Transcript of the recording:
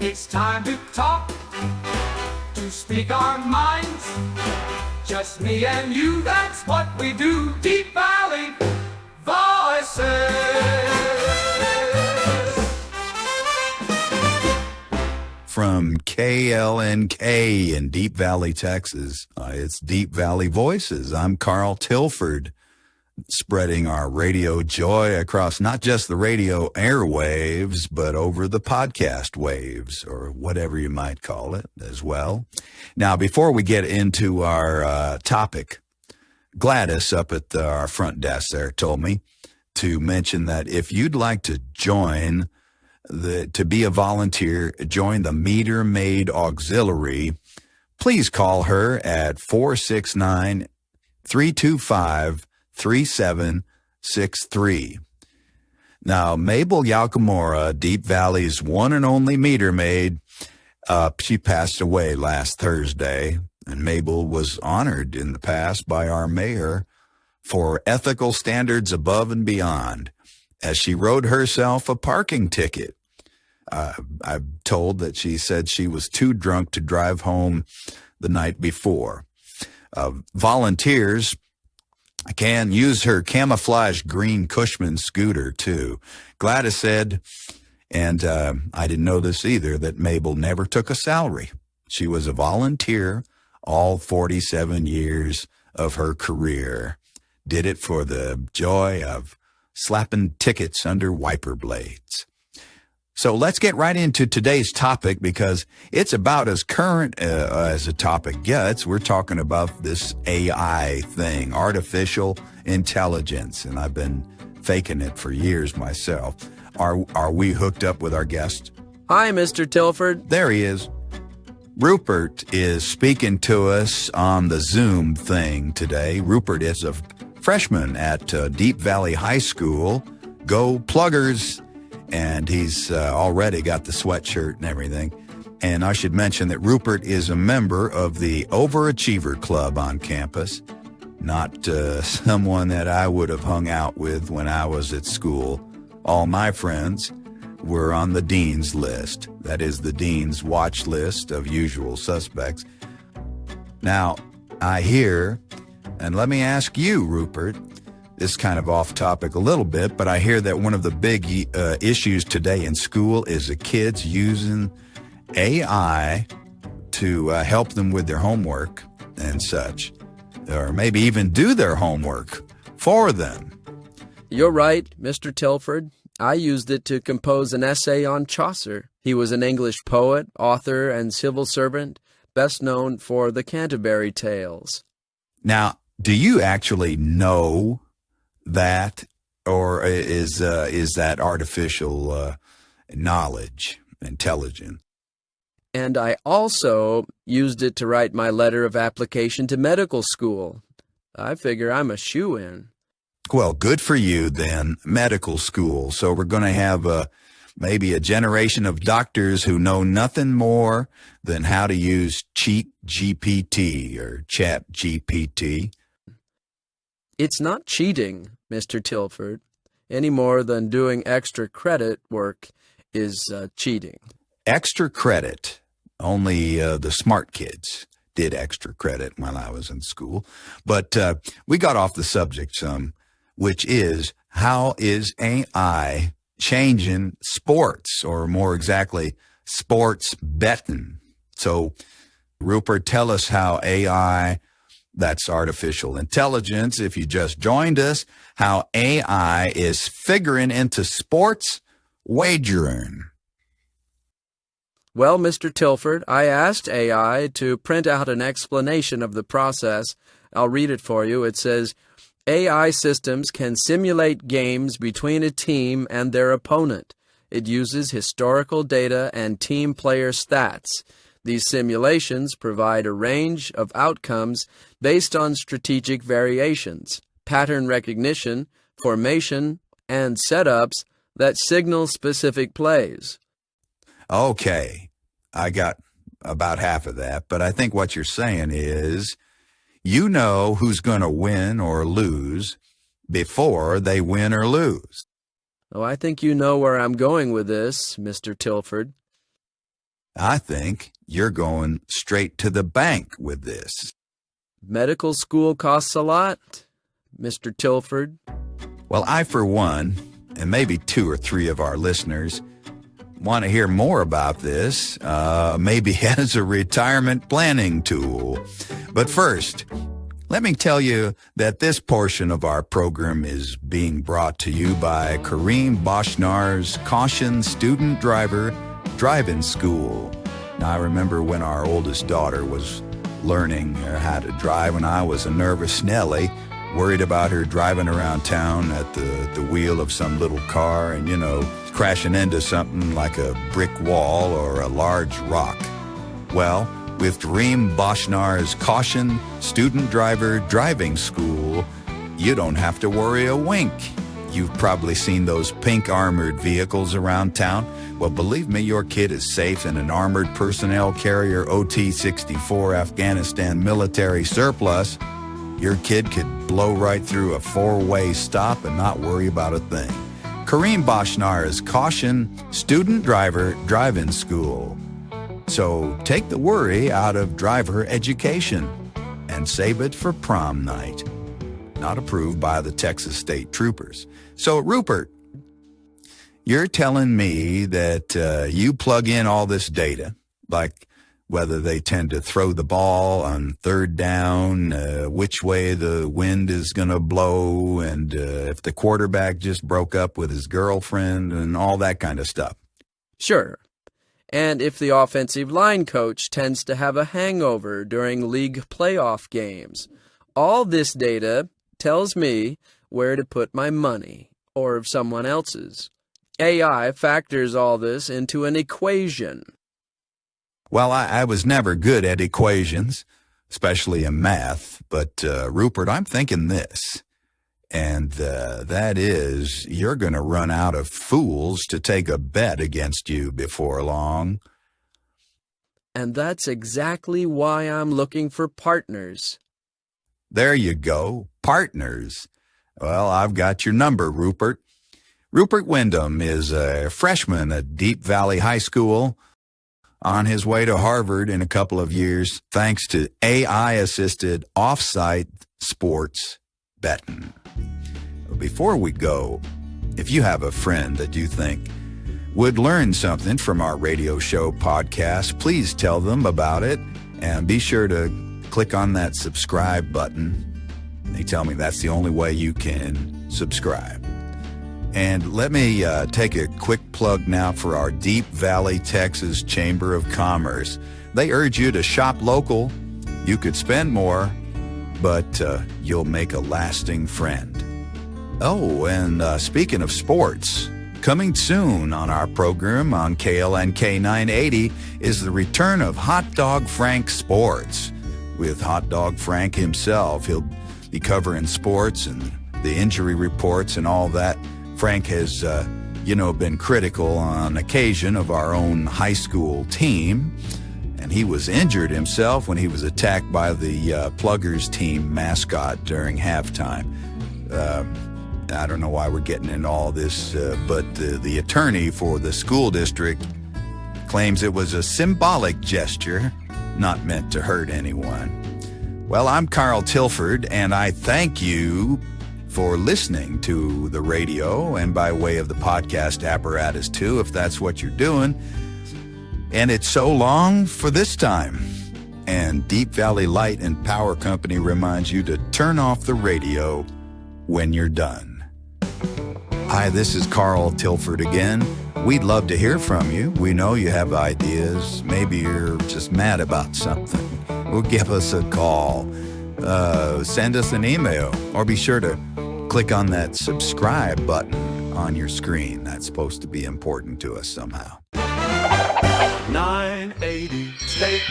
It's time to talk, to speak our minds. Just me and you, that's what we do. Deep Valley Voices. From KLNK in Deep Valley, Texas, it's Deep Valley Voices. I'm Carl Tilford, spreading our radio joy across not just the radio airwaves, but over the podcast waves, or whatever you might call it as well. Now, before we get into our topic, Gladys up at our front desk there told me to mention that if you'd like to join to be a volunteer, join the Meter Maid Auxiliary, please call her at 469-325-3763. Now, Mabel Yalkamora, Deep Valley's one and only meter maid, she passed away last Thursday, and Mabel was honored in the past by our mayor for ethical standards above and beyond, as she wrote herself a parking ticket. I'm told that she said she was too drunk to drive home the night before. Volunteers can use her camouflage green Cushman scooter, too. Gladys said, and I didn't know this either, that Mabel never took a salary. She was a volunteer all 47 years of her career. Did it for the joy of slapping tickets under wiper blades. So let's get right into today's topic, because it's about as current as a topic gets. We're talking about this AI thing, artificial intelligence, and I've been faking it for years myself. Are we hooked up with our guest? Hi, Mr. Tilford. There he is. Rupert is speaking to us on the Zoom thing today. Rupert is a freshman at Deep Valley High School. Go Pluggers! And he's already got the sweatshirt and everything. And I should mention that Rupert is a member of the Overachiever Club on campus, not someone that I would have hung out with when I was at school. All my friends were on the dean's list. That is the dean's watch list of usual suspects. Now, I hear, and let me ask you, Rupert, this is kind of off topic a little bit, but I hear that one of the big issues today in school is the kids using AI to help them with their homework and such, or maybe even do their homework for them. You're right, Mr. Tilford. I used it to compose an essay on Chaucer. He was an English poet, author, and civil servant, best known for the Canterbury Tales. Now, do you actually know that, or is that artificial knowledge, intelligence? And I also used it to write my letter of application to medical school. I figure I'm a shoo-in. Well, good for you then, medical school. So we're going to have maybe a generation of doctors who know nothing more than how to use Cheat GPT or Chat GPT. It's not cheating, Mr. Tilford, any more than doing extra credit work is cheating. Extra credit. Only the smart kids did extra credit while I was in school. But we got off the subject some, which is, how is AI changing sports, or more exactly, sports betting? So, Rupert, tell us how AI, that's artificial intelligence, if you just joined us, how AI is figuring into sports wagering. Well, Mr. Tilford, I asked AI to print out an explanation of the process. I'll read it for you. It says, AI systems can simulate games between a team and their opponent. It uses historical data and team player stats. These simulations provide a range of outcomes based on strategic variations, pattern recognition, formation, and setups that signal specific plays. Okay, I got about half of that, but I think what you're saying is you know who's going to win or lose before they win or lose. Oh, I think you know where I'm going with this, Mr. Tilford. I think you're going straight to the bank with this. Medical school costs a lot, Mr. Tilford. Well, I, for one, and maybe 2 or 3 of our listeners, want to hear more about this, maybe as a retirement planning tool. But first, let me tell you that this portion of our program is being brought to you by Kareem Boshnar's Caution Student Driver Driving School. Now, I remember when our oldest daughter was learning how to drive, and I was a nervous Nelly, worried about her driving around town at the wheel of some little car and, crashing into something like a brick wall or a large rock. Well, with Kareem Boshnar's Caution Student Driver Driving School, you don't have to worry a wink. You've probably seen those pink armored vehicles around town. Well, believe me, your kid is safe in an armored personnel carrier OT-64 Afghanistan military surplus. Your kid could blow right through a 4-way stop and not worry about a thing. Kareem Boshnar's Caution Student Driver Driving School. So take the worry out of driver education and save it for prom night. Not approved by the Texas State Troopers. So, Rupert, you're telling me that you plug in all this data, like whether they tend to throw the ball on third down, which way the wind is going to blow, and if the quarterback just broke up with his girlfriend and all that kind of stuff. Sure. And if the offensive line coach tends to have a hangover during league playoff games. All this data tells me where to put my money, or someone else's. AI factors all this into an equation. Well, I was never good at equations, especially in math, but Rupert, I'm thinking this, and that is you're going to run out of fools to take a bet against you before long. And that's exactly why I'm looking for partners. There you go, partners. Well, I've got your number, Rupert. Rupert Wyndham is a freshman at Deep Valley High School, on his way to Harvard in a couple of years, thanks to AI-assisted off-site sports betting. Before we go, if you have a friend that you think would learn something from our radio show podcast, please tell them about it, and be sure to click on that subscribe button. They tell me that's the only way you can subscribe. And let me take a quick plug now for our Deep Valley, Texas Chamber of Commerce. They urge you to shop local. You could spend more, but you'll make a lasting friend. Oh, and speaking of sports, coming soon on our program on KLNK 980 is the return of Hot Dog Frank Sports. With Hot Dog Frank himself, he'll be covering sports and the injury reports and all that. Frank has, been critical on occasion of our own high school team, and he was injured himself when he was attacked by the Pluggers team mascot during halftime. I don't know why we're getting into all this, but the attorney for the school district claims it was a symbolic gesture, not meant to hurt anyone. Well, I'm Carl Tilford, and I thank you for listening to the radio and by way of the podcast apparatus too, if that's what you're doing. And it's so long for this time. And Deep Valley Light and Power Company reminds you to turn off the radio when you're done. Hi, this is Carl Tilford again. We'd love to hear from you. We know you have ideas. Maybe you're just mad about something. Well, give us a call. Send us an email, or be sure to click on that subscribe button on your screen. That's supposed to be important to us somehow. 980 KLNK